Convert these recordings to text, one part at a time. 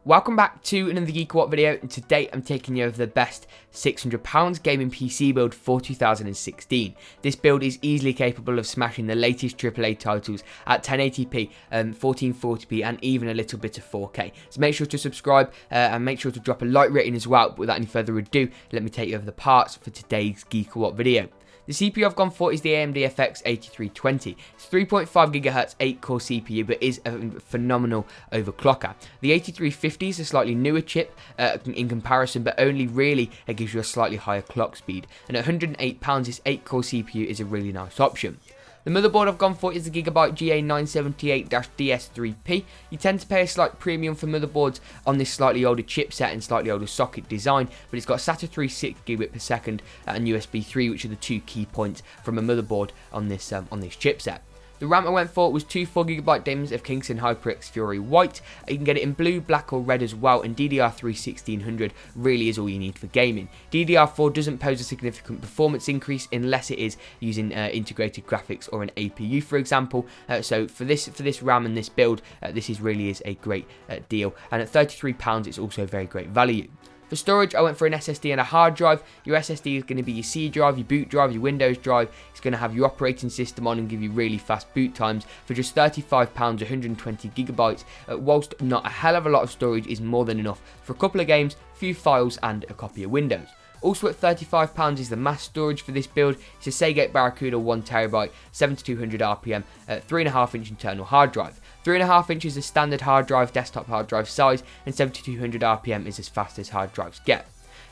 Welcome back to another GeekaWhat video, and today I'm taking you over the best £600 gaming PC build for 2016. This build is easily capable of smashing the latest AAA titles at 1080p, 1440p and even a little bit of 4K. So make sure to subscribe and make sure to drop a like rating as well. But without any further ado, let me take you over the parts for today's GeekaWhat video. The CPU I've gone for is the AMD FX 8320. It's 3.5 GHz 8-core CPU, but is a phenomenal overclocker. The 8350 is a slightly newer chip in comparison, but only really gives you a slightly higher clock speed. And at £108, this 8-core CPU is a really nice option. The motherboard I've gone for is the Gigabyte GA-970A-DS3P. You tend to pay a slight premium for motherboards on this slightly older chipset and slightly older socket design, but it's got SATA 3 6 gigabit per second and USB 3, which are the two key points from a motherboard on this chipset. The RAM I went for was two 4GB DIMMs of Kingston HyperX Fury White. You can get it in blue, black or red as well, and DDR3 1600 really is all you need for gaming. DDR4 doesn't pose a significant performance increase unless it is using integrated graphics or an APU, for example. So for this RAM and this build, this really is a great deal, and at £33 it's also very great value. For storage, I went for an SSD and a hard drive. Your SSD is going to be your C drive, your boot drive, your Windows drive. It's going to have your operating system on and give you really fast boot times. For just £35, 120 gigabytes, whilst not a hell of a lot of storage, is more than enough for a couple of games, few files and a copy of Windows. Also at £35 is the mass storage for this build. It's a Seagate Barracuda 1TB, 7200 RPM, 3.5-inch internal hard drive. 3.5 inches is standard hard drive, desktop hard drive size, and 7200 RPM is as fast as hard drives get.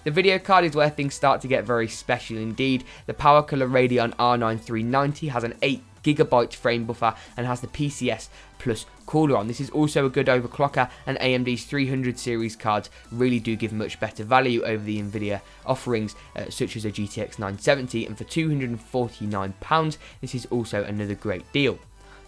The video card is where things start to get very special indeed. The PowerColor R9 390 has an 8GB frame buffer and has the PCS Plus cooler on. This is also a good overclocker, and AMD's 300 series cards really do give much better value over the NVIDIA offerings such as a GTX 970, and for £249 this is also another great deal.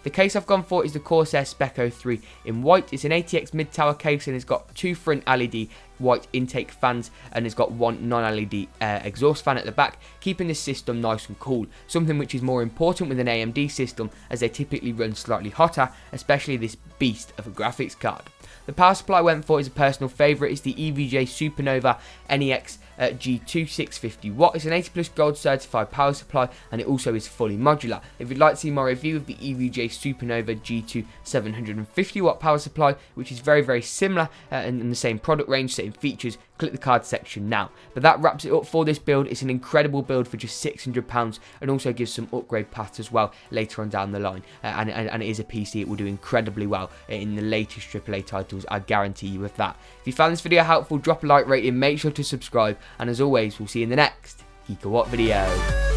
The case I've gone for is the Corsair Specco 3 in white. It's an ATX mid-tower case and it's got two front LED white intake fans and it's got one non-LED exhaust fan at the back, keeping this system nice and cool, something which is more important with an AMD system as they typically run slightly hotter, especially this beast of a graphics card. The power supply I went for is a personal favourite. It's the EVGA SuperNOVA G2 650W. It's an 80+ gold certified power supply and it also is fully modular. If you'd like to see my review of the EVGA SuperNOVA G2 750W power supply, which is very similar in the same product range, same features, click the card section now. But that wraps it up for this build. It's an incredible build for just £600 and also gives some upgrade paths as well later on down the line. And it is a PC. It will do incredibly well in the latest AAA titles, I guarantee you with that. If you found this video helpful, drop a like rating, make sure to subscribe, and as always, we'll see you in the next GeekaWhat video.